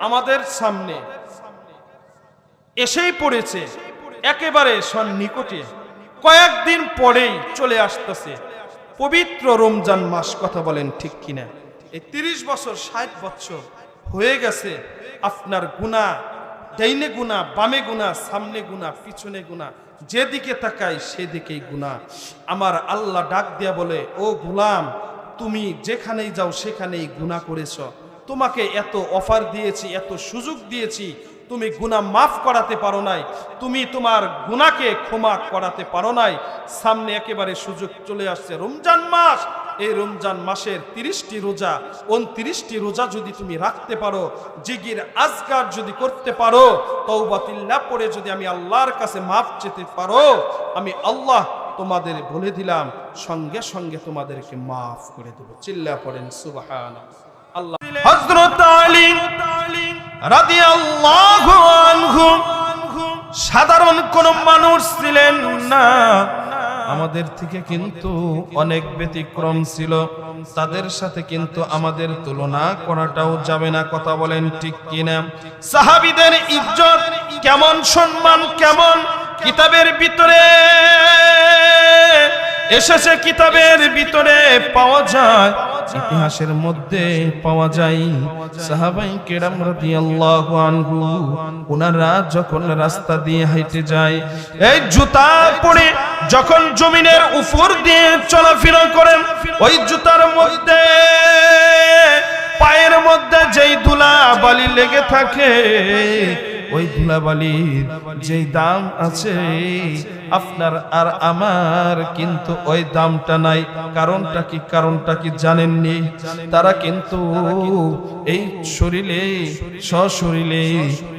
আমাদের সামনে এসেই পড়েছে, একেবারে সন্নিকটে, কয়েকদিন পরেই চলে আসতেছে পবিত্র রমজান মাস। কথা বলেন ঠিক কিনা? এই 30 বছর 60 বছর হয়ে গেছে, আপনার গুনাহ, ডাইনে গুনাহ, বামে গুনাহ, সামনে গুনাহ, পিছনে গুনাহ, যেদিকে তাকাই সেদিকেই গুনাহ। আমার আল্লাহ ডাক দিয়া বলে, ও গোলাম, তুমি যেখানেই যাও সেখানেই গুনাহ করেছ। তোমাকে এত অফার দিয়েছি, এত সুযোগ দিয়েছি, তুমি গুনাহ মাফ করাতে পারো নাই, তুমি তোমার গুনাহকে ক্ষমা করাতে পারো নাই। সামনে একেবারে সুযোগ চলে আসছে রমজান মাস। এই রমজান মাসের 30টি রোজা, 29টি রোজা যদি তুমি রাখতে পারো, জিকির আজকার যদি করতে পারো, তওবাতিল্লাহ পড়ে যদি আমি আল্লাহর কাছে মাফ চেতে পারো, আমি আল্লাহ তোমাদের বলে দিলাম সঙ্গে সঙ্গে তোমাদেরকে মাফ করে দেব। চিল্লা পড়েন সুবহানাল্লাহ। আল্লাহ হযরত আলী রাদিয়াল্লাহু আনহু সাধারণ কোন মানুষ ছিলেন না, আমাদের থেকে কিন্তু অনেক ব্যতিক্রম ছিল। তাদের সাথে কিন্তু আমাদের তুলনা করাটাও যাবে না। কথা বলেন ঠিক কিনা? সাহাবীদের ইজ্জত কেমন, সম্মান কেমন, কিতাবের ভিতরে এসেছে, কিতাবের ভিতরে পাওয়া যায়, ইতিহাসের মধ্যে পাওয়া যায়। সাহাবায়ে কেরাম রাদিয়াল্লাহু আনহু ওনারা যখন রাস্তা দিয়ে হেঁটে যায়, এই জুতা পরে যখন জমিনের উপর দিয়ে চলাফেরা করেন, ওই জুতার মধ্যে, পায়ের মধ্যে যেই ধুলা বালি লেগে থাকে, ওই ধুলাবালির যেই দাম আছে আপনার আর আমার কিন্তু ওই দামটা নাই। কারণটা কি? কারণটা কি জানেননি? তারা কিন্তু এই শরীরে, সশরীরে,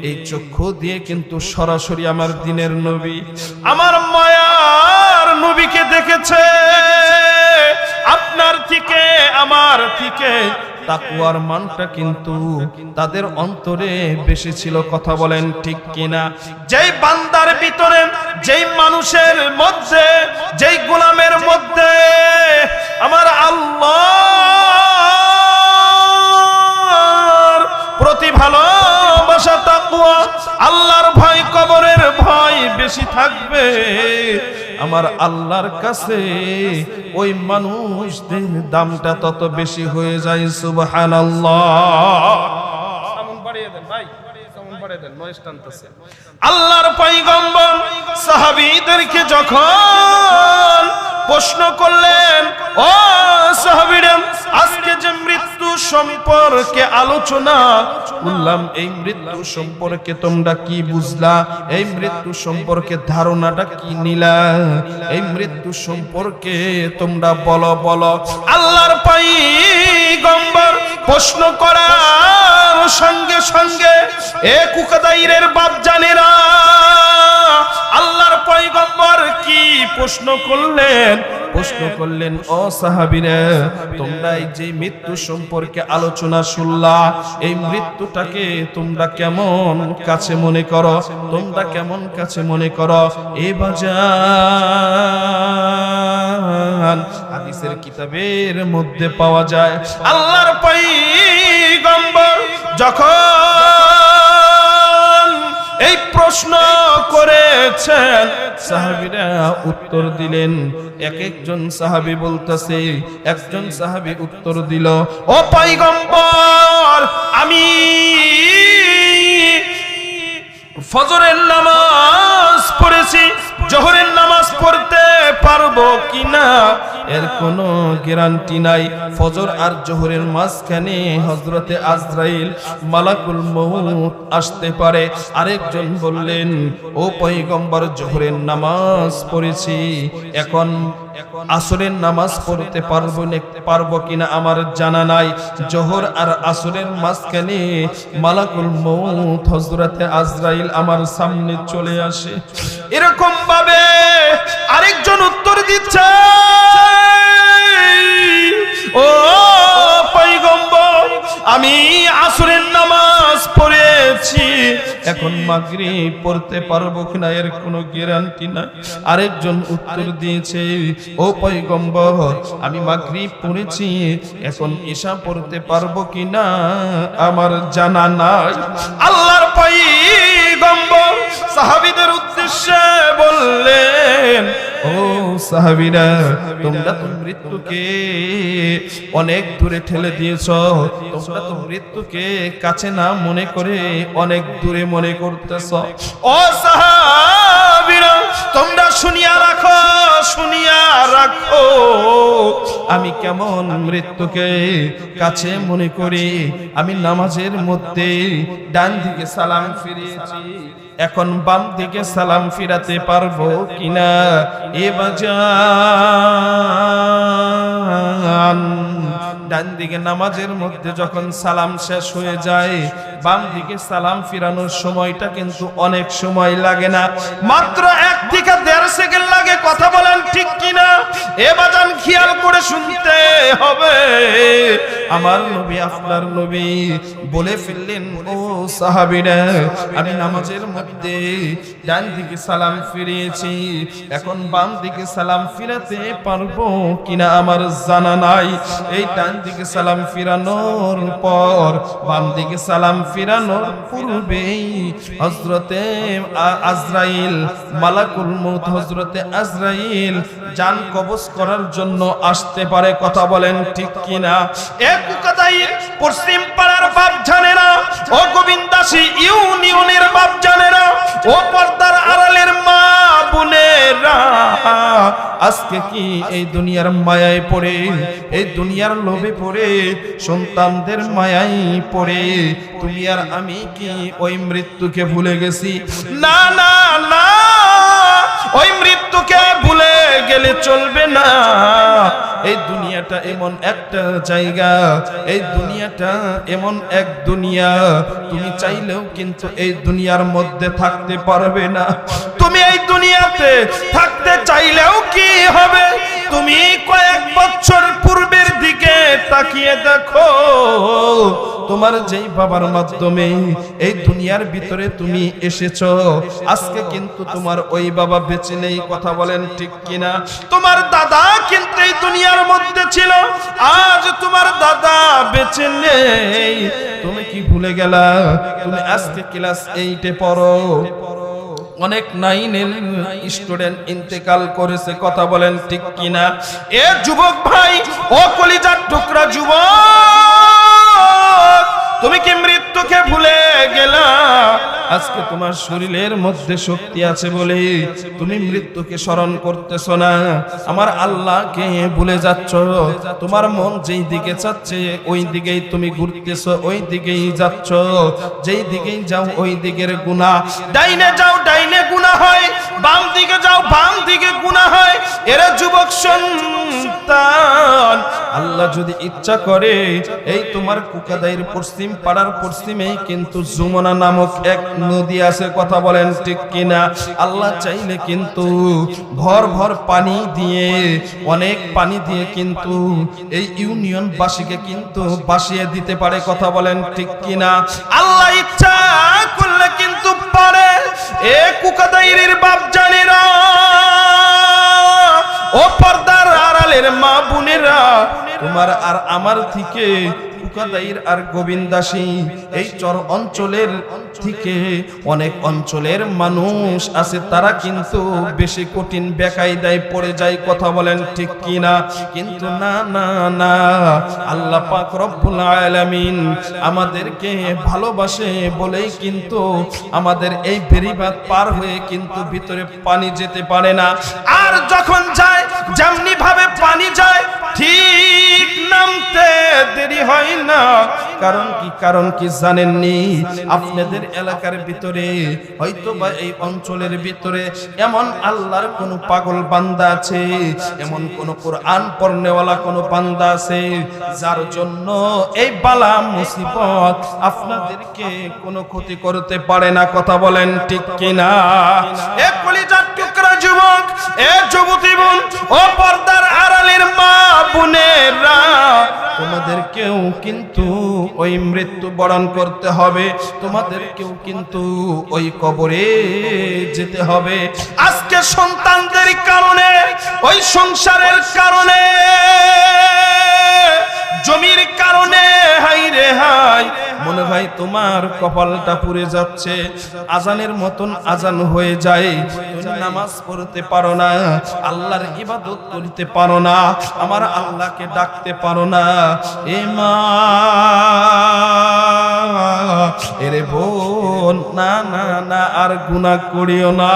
এই চক্ষু দিয়ে কিন্তু সরাসরি আমার দিনের নবী, আমার মায়ার নবীকে দেখেছে। আপনার থেকে, আমার থেকে তাকওয়ার মানটা কিন্তু তাদের অন্তরে বেশি ছিল। কথা বলেন ঠিক কিনা? যেই বান্দার ভিতরে, যেই মানুষের মধ্যে, যেই গোলামের মধ্যে আমার আল্লাহর প্রতি ভালোবাসা, তাকওয়া, আল্লাহর ভয়, কবরের ভয় বেশি থাকবে, আমার আল্লাহর কাছে ওই মানুষদের দামটা তত বেশি হয়ে যায়। সুবহানাল্লাহ। সামন বাড়িয়ে দেন ভাই, সামন বাড়িয়ে দেন, নয়েজ টানতেছে। আল্লাহর পয়গম্বর সাহাবীদেরকে যখন প্রশ্ন করলেন, ও সাহাবীরা, আজকে যে মৃত্যু সম্পর্কে আলোচনা করলাম, এই মৃত্যু সম্পর্কে তোমরা কি বুঝলা? এই মৃত্যু সম্পর্কে ধারণাটা কি নিলা? এই মৃত্যু সম্পর্কে তোমরা বলো, বলো। আল্লাহর পয়গম্বর প্রশ্ন করার সঙ্গে সঙ্গে এক উকাদাইরের বাপ জানেরা, আল্লাহর পয়গম্বর কি প্রশ্ন করলেন? প্রশ্ন করলেন, ও সাহাবীরা, তোমরা এই যে মৃত্যু সম্পর্কে আলোচনা শুনলা, এই মৃত্যুটাকে তোমরা কেমন কাছে মনে করো? তোমরা কেমন কাছে মনে করো? এ বাজান হাদিসের কিতাবের মধ্যে পাওয়া যায়, আল্লাহর পয়গম্বর যখন এই প্রশ্ন করেছেন, সাহাবীরা উত্তর দিলেন। এক একজন সাহাবী বলতেছে, একজন সাহাবী উত্তর দিল, ও পয়গম্বর, আমি ফজরের নামাজ পড়েছি, জোহরের নামাজ পড়তে পারবো কিনা এর কোনো গ্যারান্টি নাই। ফজর আর জোহরের মাঝখানে হযরতে আজরাইল মালাকুল মউত আসতে পারে। আরেকজন বললেন, ও পয়গম্বর, জোহরের নামাজ পড়েছি, এখন আসরের নামাজ পড়তে পারবো কিনা আমার জানা নাই। জোহর আর আসরের মাঝখানে মালাকুল মউত হযরতে আজরাইল আমার সামনে চলে আসে। এরকম ভাবে আরেকজন উত্তর দিচ্ছে, ও পয়গম্বর, আমি আসরের নামাজ পড়েছি, এখন মাগরিব পড়তে পারবো কিনা এর কোনো গ্যারান্টি না। আরেকজন উত্তর দিয়েছে, ও পয়গম্বর আমি মাগরিব পড়েছি, এখন ঈশা পড়তে পারবো কিনা আমার জানা নাই। আল্লাহর পয়গম্বর সাহাবীদের উদ্দেশ্যে বললেন, ও সাহাবীরা তোমরা তো মৃত্যুকে অনেক দূরে ঠেলে দিয়েছো, তোমরা তো মৃত্যুকে কাছে না মনে করে অনেক দূরে মনে করতেছো। ও সাহাবীরা তোমরা শুনিয়া রাখো, শুনিয়া রাখো আমি কেমন মৃত্যুকে কাছে মনে করি। আমি নামাজের মধ্যে ডান দিকে সালাম ফিরিয়েছি, এখন বাম দিকে সালাম ফিরাতে পারবো কিনা এ বাজান। ডান দিকে নামাজের মধ্যে যখন সালাম শেষ হয়ে যায়, বাম দিকে সালাম ফিরানোর সময়টা কিন্তু অনেক সময় লাগে না, মাত্র 1 থেকে 1.5 সেকেন্ড লাগে। কথা বলেন ঠিক কিনা? এ বাজান খেয়াল করে শুনতে হবে। আমার নবী আপনার নবী বলে ফেললেন, ও সাহাবীরা আমি নামাজের মধ্যে ডান দিকে সালাম ফিরিয়েছি, এখন বাম দিকে সালাম ফিরাতে পারবো কিনা আমার জানা নাই। এই ডান দিকে সালাম ফিরানোর পর বাম দিকে সালাম ফিরানোর পূর্বেই হযরতে আজরাইল মালাকুল মউত হযরতে আজরাইল জান কবজ করার জন্য আসতে পারে। কথা বলেন ঠিক কিনা? এক কুকাদাইর পশ্চিম পাড়ার বাপ জানেরা, ও গোবিন্দাসী ইউনিয়নের বাপ জানেরা, ও পর্দার আড়ালের মা বোনেরা, আজকে কি এই দুনিয়ার মায়ায় পড়ে, এই দুনিয়ার লোভে পড়ে, সন্তানদের মায়ায় পড়ে তুমি আর আমি কি ওই মৃত্যুকে ভুলে গেছি? না না না, ওই মৃত্যুকে ভুলে গেলে চলবে না। এই দুনিয়াটা এমন একটা জায়গা, এই দুনিয়াটা এমন এক দুনিয়া, তুমি চাইলেও কিন্তু এই দুনিয়ার মধ্যে থাকতে পারবে না। তুমি এই দুনিয়াতে থাকতে চাইলেও কি হবে? তুমি কয়েক বছর পূর্বের দিকে তাকিয়ে দেখো, তোমার যেই বাবার মাধ্যমে এই দুনিয়ার ভিতরে তুমি এসেছো, আজকে কিন্তু তোমার ওই বাবা বেঁচে নেই। কথা বলেন ঠিক কিনা? তোমার দাদা কিন্তু এই দুনিয়ার মধ্যে ছিল, আজ তোমার দাদা বেঁচে নেই। তুমি কি ভুলে গেলা? তুমি আজকে ক্লাস 8-এ পড়ো, অনেক 9-এর স্টুডেন্ট ইন্তেকাল করেছে। কথা বলেন ঠিক কিনা? এ যুবক ভাই, ও কলিজার টুকরা যুবক, তুমি কি মৃত্যুকে ভুলে গেলা? আজকে তোমার শরীরের মধ্যে শক্তি আছে বলে তুমি মৃত্যুকে স্মরণ করতেছো না, আমার আল্লাহকে ভুলে যাচ্ছ। তোমার মন যেই দিকে চাচ্ছে ওই দিকেই তুমি ঘুরতেছো, ওই দিকেই যাচ্ছ। যেই দিকেই যাও ওই দিকের গুনাহ, ডাইনে যাও ডাইনে গুনাহ হয়, বাম দিকে যাও বাম দিকে গুনাহ হয়। এরা যুবক সন্তান, আল্লাহ যদি ইচ্ছা করে এই তোমার কুকাদাইর পশ্চিম পাড়ার পশ্চিমেই কিন্তু যমুনা নামক এক নদী আছে। কথা বলেন ঠিক কিনা? আল্লাহ চাইলে কিন্তু ভর ভর পানি দিয়ে, অনেক পানি দিয়ে কিন্তু এই ইউনিয়ন বাসীকে কিন্তু বাসিয়ে দিতে পারে। কথা বলেন ঠিক কিনা? আল্লাহ ইচ্ছা করলে কিন্তু পারে। এ কুকাদাইরের বাপ জানেরা, ও পর্দার আড়ালের মা বোনেরা, তোমার আর আমার থেকে কুকাদাইর আর গোবিন্দাসী এই চর অঞ্চলের থেকে অনেক অঞ্চলের মানুষ আছে, তারা কিন্তু বেশি কঠিন বেকায়দায় পড়ে যায়। কথা বলেন ঠিক কিনা? কিন্তু না না না, আল্লাহ পাক রব্বুল আলামিন আমাদেরকে ভালোবাসে বলেই কিন্তু আমাদের এই বেরিবাদ পার হয়ে কিন্তু ভিতরে পানি যেতে পারে না। আর যখন যায় যেমনি ভাবে পানি যায় ঠিক নামতে দেরি হয় না। কারণ কি জানেননি? আপনাদের এলাকার ভিতরে হয়তো বা এই অঞ্চলের ভিতরে এমন আল্লাহর কোন পাগল বান্দা আছে, এমন কোন কোরআন পড়নেওয়ালা কোন বান্দা আছে যার জন্য এই বালা মুসিবত আপনাদেরকে কোনো ক্ষতি করতে পারে না। কথা বলেন ঠিক কিনা? এ কলিজার টুকরা কৃষকরা, যুবক, এ যুবতী বোন, ও পর্দার আড়ালের মা বোনেরা, তোমাদেরকেও কিন্তু ওই মৃত্যু বরণ করতে হবে, তোমাদেরকেও কিন্তু ওই কবরে যেতে হবে। আজকে সন্তানদের কারণে, ওই সংসারের কারণে, জমির কারণে, হাই রে হাই, মনে হয় তোমার কপালটা পুড়ে যাচ্ছে। আজানের মতন আজান হয়ে যায়, তুমি নামাজ পড়তে পারো না, আল্লাহর ইবাদত করতে পারো না, আমার আল্লাহকে ডাকতে পারো না। এ মা, এরে বোন, না না না, আর গুনাহ করিও না।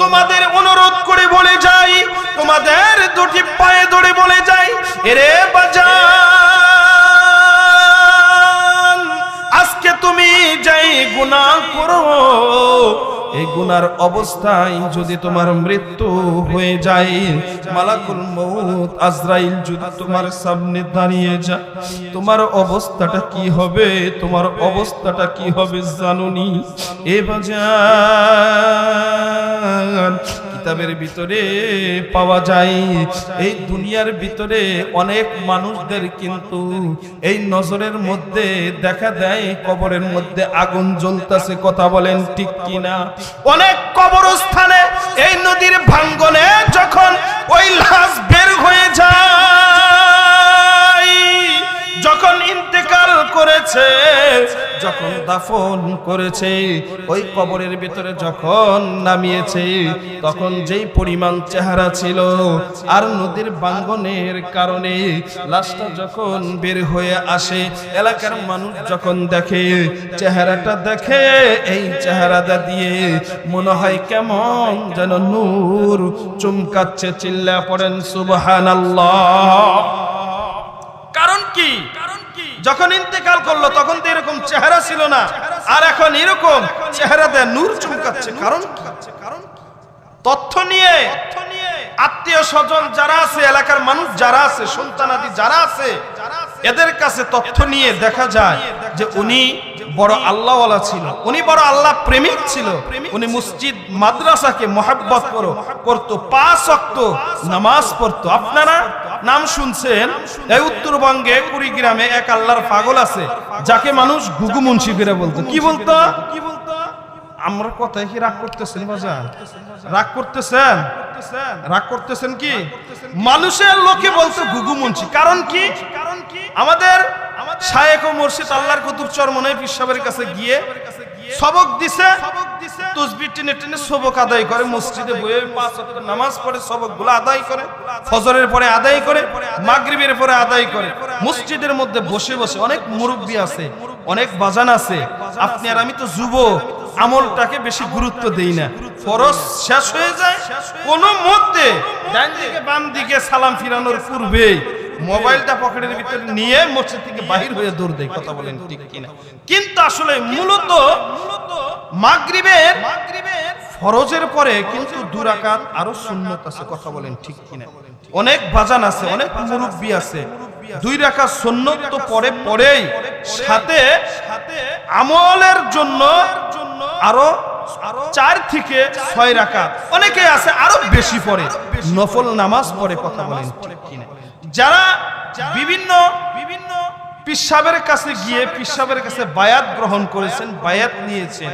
তোমাদের অনুরোধ করে বলে যাই, তোমাদের দুটি পায়ে ধরে বলে যাই, এরে বাজান, আজকে তুমি যাই গুনাহ করো, এই গুনার অবস্থায় যদি তোমার মৃত্যু হয়ে যায়, মালাকুল মউত আজরাইল যদি তোমার সামনে দাঁড়িয়ে যায়, তোমার অবস্থাটা কি হবে? তোমার অবস্থাটা কি হবে জানুনি? এ বাজান, কিতাবের ভিতরে পাওয়া যায়, এই দুনিয়ার ভিতরে অনেক মানুষদের কিন্তু এই নজরের মধ্যে দেখা দেয় কবরের মধ্যে আগুন জ্বলতেছে। কথা বলেন ঠিক কিনা? অনেক কবরস্থানে এই নদীর ভাঙ্গনে যখন ওই লাশ বের হয়ে যায়, যখন ইন্তেকাল করেছে, যখন দাফন করেছে, ওই কবরের ভিতরে যখন নামিয়েছে, তখন যেই পরিমাণ চেহারা ছিল, আর নদীর ভাঙ্গনের কারণে লাশটা যখন বের হয়ে আসে, এলাকার মানুষ যখন দেখে, চেহারাটা দেখে, এই চেহারাটা দিয়ে মনে হয় কেমন যেন নূর চমকাচ্ছে। চিল্লা পড়েন সুবহানাল্লাহ। কারণ কি? যখন ইন্তেকাল করলো তখন তো এরকম চেহারা ছিল না, আর এখন এরকম চেহারা দেয়, নূর চমকাচ্ছে। কারণ তথ্য নিয়ে আত্মীয় স্বজন যারা আছে, এলাকার মানুষ যারা আছে, সন্তানাদি যারা আছে, এদের কাছে তথ্য নিয়ে দেখা যায় যে উনি বড় আল্লাহওয়ালা ছিল, উনি বড় আল্লাহ প্রেমিক ছিল, উনি মসজিদ মাদ্রাসাকে মহব্বত করতো, 5 ওয়াক্ত নামাজ পড়তো। আপনারা নাম শুনছেন, এই উত্তরবঙ্গে কুড়িগ্রামে এক আল্লাহর পাগল আছে, যাকে মানুষ ঘুঘু মুন্সি করে বলতো। কি বলতো? আমরা কথায় কি রাগ করতেছেন বাজার? রাগ করতেছেন? রাগ করতেছেন কি? মানুষের লোকে বলতো ঘুঘু মুন্সি। কারণ কি? আমাদের শায়েখ ও মুর্শিদ আল্লাহর কুতুব চরমনাই পীর সাহেবের কাছে গিয়ে সবক দিছে, তাসবিহ টেনে টেনে সবক আদায় করে, মসজিদে বসে 5 ওয়াক্ত নামাজ পড়ে, সবকগুলো আদায় করে, ফজরের পরে আদায় করে, মাগরিবের পরে আদায় করে। মসজিদের মধ্যে বসে বসে অনেক মুরব্বি আছে, অনেক বাজান আছে, আপনি আর আমি তো যুবক, আমলটাকে বেশি গুরুত্ব দেই না। ফরজ শেষ হয়ে যায়, কোন মধ্যে ডান দিকে বাম দিকে সালাম ফিরানোর পূর্বে মোবাইলটা পকেটের ভিতরে নিয়ে মসজিদ থেকে বাহির হয়ে দৌড় দেয়। কথা বলেন ঠিক কিনা? কিন্তু আসলে মূলত মাগরিবের ফরজের পরে কিন্তু 2 রাকাত আরো সুন্নত আছে। কথা বলেন ঠিক কিনা? অনেক বাজান আছে, অনেক মুরব্বি আছে, 2 রাকাত সুন্নত তো পরেই সাথে আমলের জন্য আরো 4 থেকে 6 রাকাত, অনেকে আছে আরো বেশি পড়ে, নফল নামাজ পড়ে। কথা বলেন ঠিক কিনা? যারা বিভিন্ন পীর সাহেবের কাছে গিয়ে পীর সাহেবের কাছে বায়াত গ্রহণ করেছেন, বায়াত নিয়েছেন,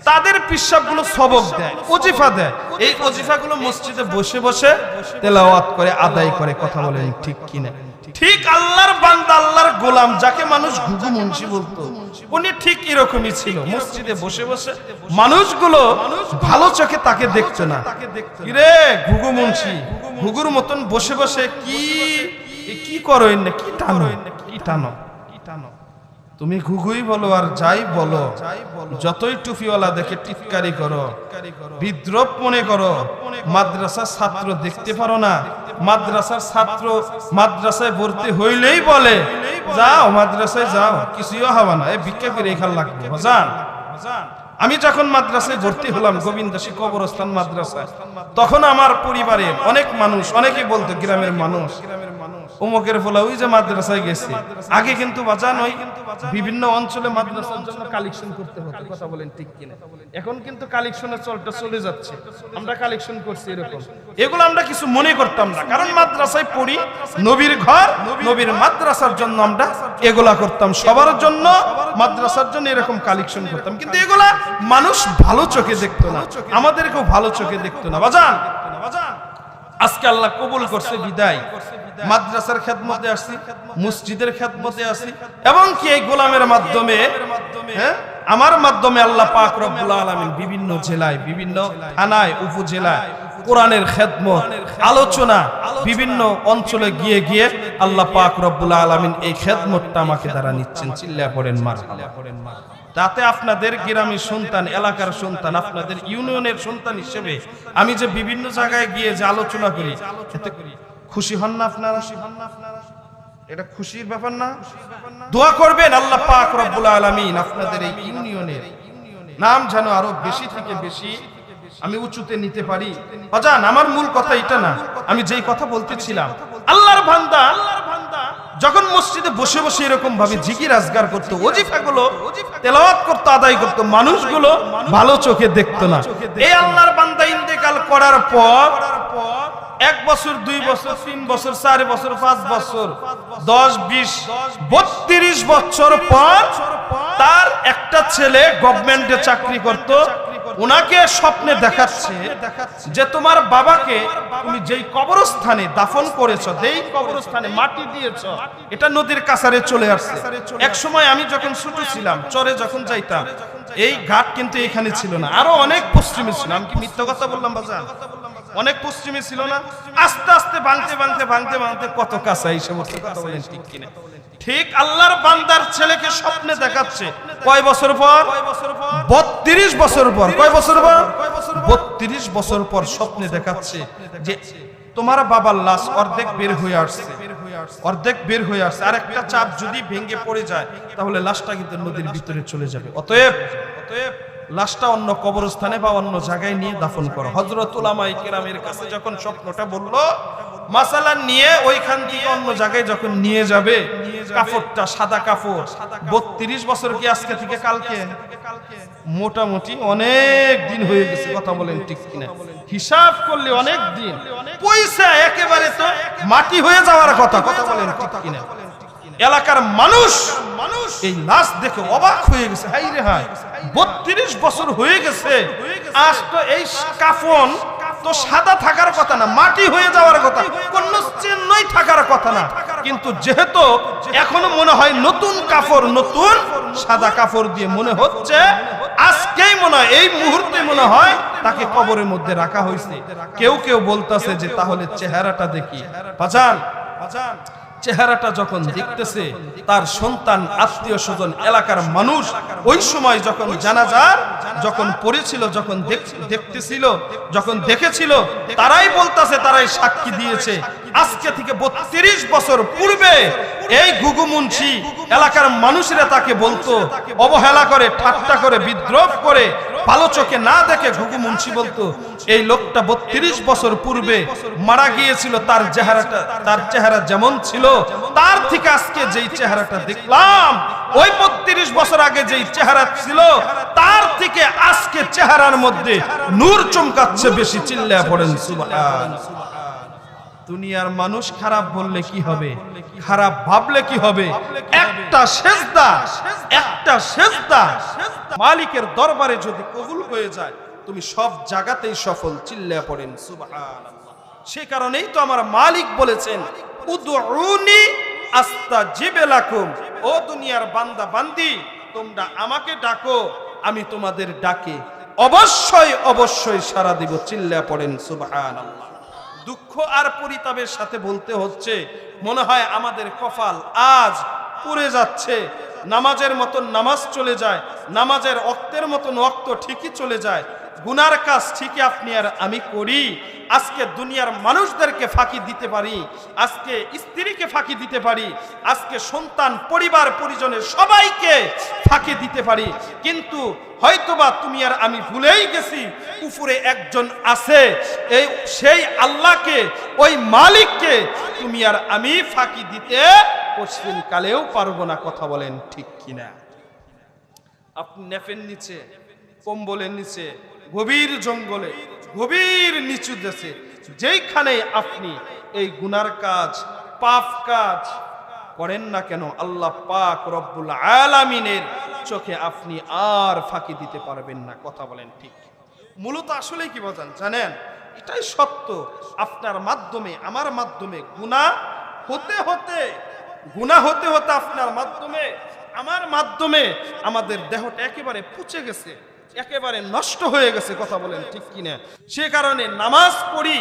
তাদের পীর সাহেবগুলো সবক দেয়, ওজিফা দেয়, এই ওজিফাগুলো মসজিদে বসে বসে তেলাওয়াত করে, আদায় করে। কথা বলেন ঠিক কিনা? ঠিক আল্লাহর বান্দা, আল্লাহর গোলাম, যাকে মানুষ ঘুঘু মুন্সি বলতো, উনি ঠিক এরকমই ছিল। মসজিদে বসে বসে মানুষগুলো ভালো চোখে তাকে দেখতো না। কিরে ঘুঘু মুন্সি, ঘুঘুর মতন বসে বসে কি করো, কি টানো, কি টানো, কি টানো? তুমি ঘুঘুই বলো আর যাই বলো, যতই টুপিওয়ালা দেখে টিটকারি করো, বিদ্রোহ মনে করো, মাদ্রাসার ছাত্র দেখতে পারো না? মাদ্রাসার ছাত্র মাদ্রাসায় ভর্তি হইলেই বলে যাও মাদ্রাসায় যাও, কিছুই হবে না, এই ভিক্ষা করে এখান লাগবে। বাজান, আমি যখন মাদ্রাসায় ভর্তি হলাম গোবিন্দশী কবরস্থান মাদ্রাসায়, তখন আমার পরিবারে অনেক মানুষ, অনেকেই বলতো গ্রামের মানুষ, অমুকের ফলা ওই যে মাদ্রাসায় গেছে। আগে কিন্তু বাজান ওই বিভিন্ন অঞ্চলে মাদ্রাসার জন্য কালেকশন করতে হতো, কথা বলেন ঠিক কিনা? এখন কিন্তু কালেকশনের চলটা চলে যাচ্ছে, আমরা কালেকশন করছি এরকম। এগুলো আমরা কিছু মনে করতাম না, কারণ মাদ্রাসায় পড়ি, নবীর ঘর, নবীর মাদ্রাসার জন্য আমরা এগুলা করতাম, সবার জন্য মাদ্রাসার জন্য এরকম কালেকশন করতাম। কিন্তু এগুলা মানুষ ভালো চোখে দেখতো না, আমাদেরকেও ভালো চোখে দেখতো না। বাজান আজকে আল্লাহ কবুল করছে বিদায়, মাদ্রাসার খেদমতে আসছি, মসজিদের খেদমতে আসি, এবং কি এই গোলামের মাধ্যমে, আমার মাধ্যমে আল্লাহ পাক রব্বুল আলামিন বিভিন্ন জেলায়, বিভিন্ন থানায়, উপজেলায় কোরআনের খেদমত, আলোচনা বিভিন্ন অঞ্চলে গিয়ে গিয়ে আল্লাহ পাক রব্বুল আলামিন এই খেদমতটা আমাকে দ্বারা নিচ্ছেন। চিল্লায়া পড়েন মারহাবা। তাতে আপনাদের গ্রামের সন্তান, এলাকার সন্তান, আপনাদের ইউনিয়নের সন্তান হিসেবে আমি যে বিভিন্ন জায়গায় গিয়ে যে আলোচনা করি, এতে খুশি হন না আপনারা? এটা খুশির ব্যাপার না? দোয়া করবেন আল্লাহ পাক রব্বুল আলামিন আপনাদের এই ইউনিয়নের নাম যেন আরো বেশি থেকে বেশি আমি উঁচুতে নিতে পারি। বাজান আমার মূল কথা এটা না, আমি যেই কথা বলতেছিলাম, আল্লাহর বান্দা যখন মসজিদে বসে বসে এরকম ভাবে জিকির আজগার করতো, ওজিফাগুলো তেলাওয়াত করতো, আদায় করতো, মানুষগুলো ভালো চোখে দেখতো না। এই আল্লাহর বান্দা ইন্তেকাল করার পর 1 বছর, 2 বছর, 3 বছর, 4 বছর, 5 বছর, 10, 20, 32 বছর পর তার একটা ছেলে গভর্নমেন্টে চাকরি করত, ওনাকে স্বপ্নে দেখাচ্ছে যে তোমার বাবাকে তুমি যেই কবরস্থানে দাফন করেছো, যেই কবরস্থানে মাটি দিয়েছো, এটা নদীর কাছারে চলে আসছে। এক সময় আমি যখন ছোট ছিলাম, চরে যখন যাইতাম, এই ঘাট কিন্তু এখানে ছিল না, আরো অনেক পশ্চিমে ছিল। আমি কি মিথ্যা কথা বললাম বাজান? অনেক পশ্চিমে ছিল না, আস্তে আস্তে ভাঙতে ভাঙতে ভাঙতে ভাঙতে কত কাছে এসে বলছে, কথা বলেন ঠিক কিনা? ঠিক আল্লাহর বান্দার ছেলেকে স্বপ্নে দেখাচ্ছে কয় বছর পর? 32 বছর পর। কয় বছর পর? 32 বছর পর স্বপ্নে দেখাচ্ছে যে তোমার বাবার লাশ অর্ধেক বের হয়ে আসছে, অর্ধেক বের হয়ে আসছে, আর একটা চাপ যদি ভেঙে পড়ে যায় তাহলে লাশটা কিন্তু নদীর ভিতরে চলে যাবে। অতএব লাশটা অন্য কবরস্থানে বা অন্য জায়গায় নিয়ে দাফন করো। হযরত উলামায়ে কেরামের কাছে যখন স্বপ্নটা বললো, মাসালা নিয়ে ওইখান থেকে অন্য জায়গায় যখন নিয়ে যাবে, কাপড়টা সাদা কাপড়, 32 বছর কি আজকে থেকে কালকে? মোটামুটি অনেক দিন হয়ে গেছে, কথা বলেন ঠিক কিনা? হিসাব করলে অনেক দিন, পয়সা একেবারে তো মাটি হয়ে যাওয়ার কথা, কথা বলেন ঠিক কিনা? এলাকার মানুষ এই লাশ দেখে অবাক হয়ে গেছে, হাই রে হাই, 32 বছর হয়ে গেছে, আজ তো এই কাফন তো সাদা থাকার কথা না, মাটি হয়ে যাওয়ার কথা, কোন চিহ্নই থাকার কথা না। কিন্তু যেহেতু এখনো মনে হয় নতুন কাপড়, নতুন সাদা কাপড় দিয়ে মনে হচ্ছে আজকেই মনে হয়, এই মুহূর্তে মনে হয় তাকে কবরের মধ্যে রাখা হয়েছে। কেউ কেউ বলতেছে যে তাহলে চেহারাটা দেখি। বাজান চেহারাটা যখন দেখতেছে, তার সন্তান, আত্মীয় স্বজন, এলাকার মানুষ ওই সময় যখন জানাজার যখন পড়েছিল, যখন দেখতেছিল, যখন দেখেছিল, তারাই বলতাছে, তারাই সাক্ষী দিয়েছে, আজকে থেকে 32 বছর পূর্বে এই গুগু মুন্সি এলাকার মানুষেরা তাকে বলতো, অবহেলা করে, ঠাট্টা করে, বিদ্রোহ করে, ভালো চোখে না দেখে গুগু মুন্সি বলতো, এই লোকটা 32 বছর পূর্বে মারা গিয়েছিল, তার চেহারা যেমন ছিল, তার থেকে আজকে যেই চেহারাটা দেখলাম, ওই 32 বছর আগে যেই চেহারা ছিল, তার থেকে আজকে চেহারার মধ্যে নূর চমকাচ্ছে বেশি। চিল্লায়া পড়েন সুবহানাল্লাহ। দুনিয়ার মানুষ খারাপ বললে কি হবে, খারাপ ভাবলে কি হবে? একটা সেজদা মালিকের দরবারে যদি কবুল হয়ে যায়, তুমি সব জায়গাতেই সফল। চিল্লায়া পড়েন সুবহানাল্লাহ। সে কারণেই তো আমার মালিক বলেছেন, উদউনি আস্তাজিব লাকুম, ও দুনিয়ার বান্দা বান্দি, তোমরা আমাকে ডাকো, আমি তোমাদের ডাকে অবশ্যই অবশ্যই সাড়া দিব। চিল্লায়া পড়েন সুবহানাল্লাহ। দুঃখ আর পরিতাপের সাথে বলতে হচ্ছে, মনে হয় আমাদের কপাল আজ পড়ে যাচ্ছে, নামাজের মতন নামাজ চলে যায়, নামাজের ওয়াক্তের মতন ওয়াক্ত ঠিকই চলে যায়, গুনার কাজ ঠিকই আপনি আর আমি করি, আজকে দুনিয়ার মানুষদেরকে ফাঁকি দিতে পারি, আজকে স্ত্রীকে ফাঁকি দিতে পারি, আজকে সন্তান পরিবার পরিজনের সবাইকে ফাঁকি দিতে পারি, কিন্তু হয়তোবা তুমি আর আমি ভুলেই গেছি উপরে একজন আছে, এই সেই আল্লাহকে, ওই মালিককে তুমি আর আমি ফাঁকি দিতে পশ্চিম কালেও পারবো না। কথা বলেন ঠিক কিনা? আপনি নেফের নিচে, কম্বলের নিচে, গভীর জঙ্গলে, গভীর নিচু দেশে, যেইখানে আপনি এই গুনার কাজ, পাপ কাজ করেন না কেন, আল্লাহ পাক রব্বুল আলামিনের চোখে আপনি আর ফাঁকি দিতে পারবেন না। কথা বলেন ঠিক? মূলত আসলে কি বোঝান জানেন? এটাই সত্য। আপনার মাধ্যমে, আমার মাধ্যমে গুনাহ হতে হতে আপনার মাধ্যমে, আমার মাধ্যমে আমাদের দেহটা একেবারে পচে গেছে, একেবারে নষ্ট হয়ে গেছে। কথা বলেন ঠিক কিনা? সে কারণে নামাজ পড়ি,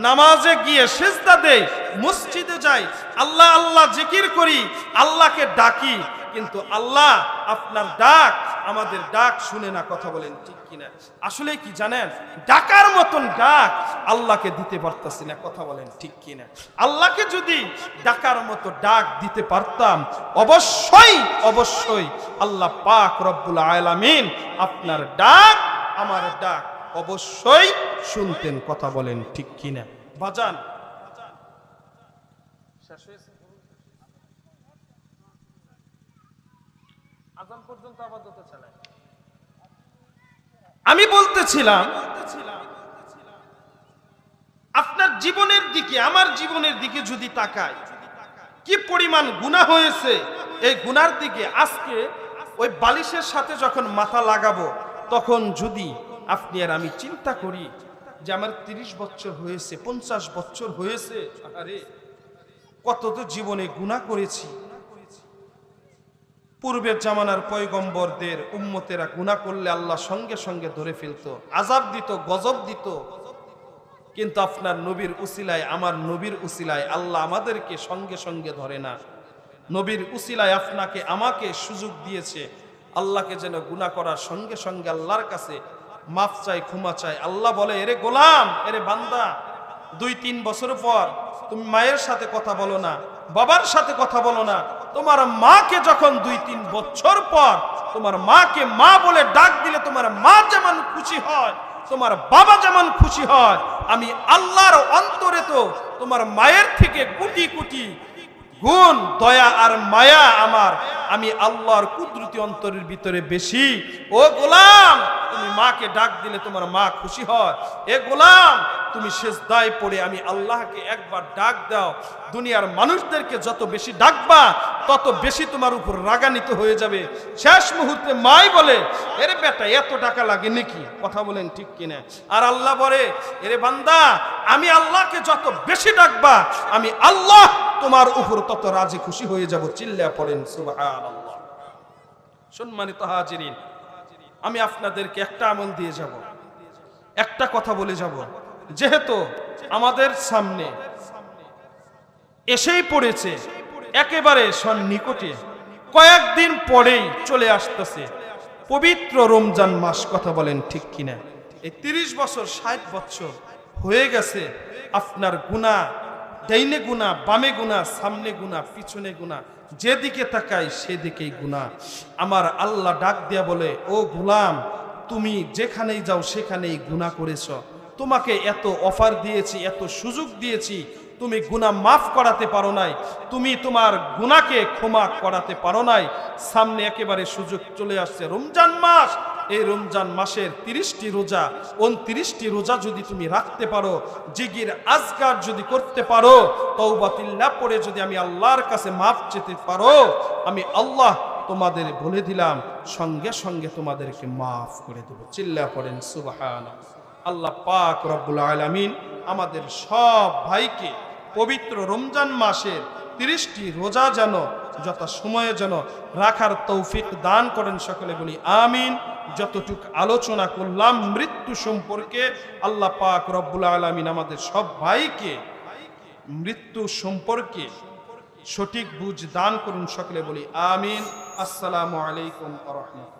নামাজে গিয়ে সিজদা দেই, মসজিদে যাই, আল্লাহ আল্লাহ জিকির করি, আল্লাহকে ডাকি, কিন্তু আল্লাহ আপনার ডাক, আমাদের ডাক শুনে না। কথা বলেন ঠিক কিনা? আসলে কি জানেন, ডাকার মতন ডাক আল্লাহকে দিতে পারতাছি না। কথা বলেন ঠিক কিনা? আল্লাহকে যদি ডাকার মতো ডাক দিতে পারতাম, অবশ্যই অবশ্যই আল্লাহ পাক রব্বুল আলামিন আপনার ডাক, আমার ডাক অবশ্যই শুনতেন। কথা বলেন ঠিক কিনা? বাজান শেষ হয়েছে, আযান পর্যন্ত আবাদত চালায়। আমি বলতেছিলাম আপনার জীবনের দিকে, আমার জীবনের দিকে যদি তাকাই, কি পরিমাণ গুনাহ হয়েছে, এই গুনার দিকে আজকে ওই বালিশের সাথে যখন মাথা লাগাবো, তখন যদি আপনি আর আমি চিন্তা করি যে আমার 30 বছর হয়েছে, 50 বছর হয়েছে, আরে কত তো জীবনে গুনাহ করেছি। পূর্বের জামানার পয়গম্বরদের উম্মতেরা গুনাহ করলে আল্লাহ সঙ্গে সঙ্গে ধরে ফেলতো, আযাব দিত, গজব দিত, কিন্তু আপনার নবীর উসিলায়, আমার নবীর উসিলায় আল্লাহ আমাদেরকে সঙ্গে সঙ্গে ধরে না। নবীর উসিলায় আপনাকে আমাকে সুযোগ দিয়েছে, আল্লাহকে যেন গুনাহ করার সঙ্গে সঙ্গে আল্লাহর কাছে মাফ চাই, ক্ষমা চাই। আল্লাহ বলে, এরে গোলাম, এরে বান্দা, 2-3 বছর পর তুমি মায়ের সাথে কথা বলো না, বাবার সাথে কথা বলো না, তোমার মাকে যখন 2-3 বছর পর তোমার মাকে মা বলে ডাক দিলে তোমার মা যেমন খুশি হয়, তোমার বাবা যেমন খুশি হয়, আমি আল্লাহর অন্তরে তো তোমার মায়ের থেকে কোটি কোটি গুণ দয়া আর মায়া আমার, আমি আল্লাহর কুদরতি অন্তরের ভিতরে বেশি। ও গোলাম, তুমি মাকে ডাক দিলে তোমার মা খুশি হয়। এ গোলাম, তুমি সিজদায় পড়ে আমি আল্লাহকে একবার ডাক দাও, দুনিয়ার মানুষদেরকে যত বেশি ডাকবা তত বেশি তোমার উপর রাগান্বিত হয়ে যাবে। শেষ মুহূর্তে মাই বলে, এরে বেটা এত টাকা লাগে নাকি? কথা বলেন ঠিক কিনা? আর আল্লাহ বলে, এরে বান্দা, আমি আল্লাহকে যত বেশি ডাকবা আমি আল্লাহ তোমার উপর তত রাজি খুশি হয়ে যাব। চিল্লায়া পড়েন সুবহানাল্লাহ। সম্মানিত হাজিরিন, আমি আপনাদেরকে একটা আমল দিয়ে যাব, একটা কথা বলে যাব। যেহেতু আমাদের সামনে এসেই পড়েছে, একেবারে সন্নিকটে, কয়েকদিন পরেই চলে আসতেছে পবিত্র রমজান মাস। কথা বলেন ঠিক কিনা? এই 30 বছর 60 বছর হয়ে গেছে, আপনার গুনাহ, ডাইনে গুনাহ, বামে গুনাহ, সামনে গুনাহ, পিছনে গুনাহ, যেদিকে তাকাই সেদিকেই গুনাহ। আমার আল্লাহ ডাক দিয়া বলে, ও গোলাম, তুমি যেখানেই যাও সেখানেই গুনাহ করেছ, তোমাকে এত অফার দিয়েছি, এত সুযোগ দিয়েছি, তুমি গুনাহ মাফ করাতে পারো নাই, তুমি তোমার গুনাহকে ক্ষমা করাতে পারো নাই। সামনে একেবারে সুযোগ চলে আসছে রমজান মাস। এই রমজান মাসের 30টি রোজা, 29টি রোজা যদি তুমি রাখতে পারো, জিগির আজকার যদি করতে পারো, তওবাতিল্লাহ পড়ে যদি আমি আল্লাহর কাছে মাফ চেতে পারো, আমি আল্লাহ তোমাদের বলে দিলাম সঙ্গে সঙ্গে তোমাদেরকে মাফ করে দেব। চিল্লা পড়েন সুবহানাল্লাহ। আল্লাহ পাক রব্বুল আলামিন আমাদের সব ভাইকে পবিত্র রমজান মাসের 30টি রোজা যেন যত সময়ে যেন রাখার তৌফিক দান করেন। সকলে বলি আমিন। যতটুকু আলোচনা করলাম মৃত্যু সম্পর্কে, আল্লাহ পাক রব্বুল আলামিন আমাদের সব ভাইকে মৃত্যু সম্পর্কে সঠিক বুঝ দান করুন। সকলে বলি আমিন। আসসালামু আলাইকুম ওয়া রাহমাতুল্লাহ।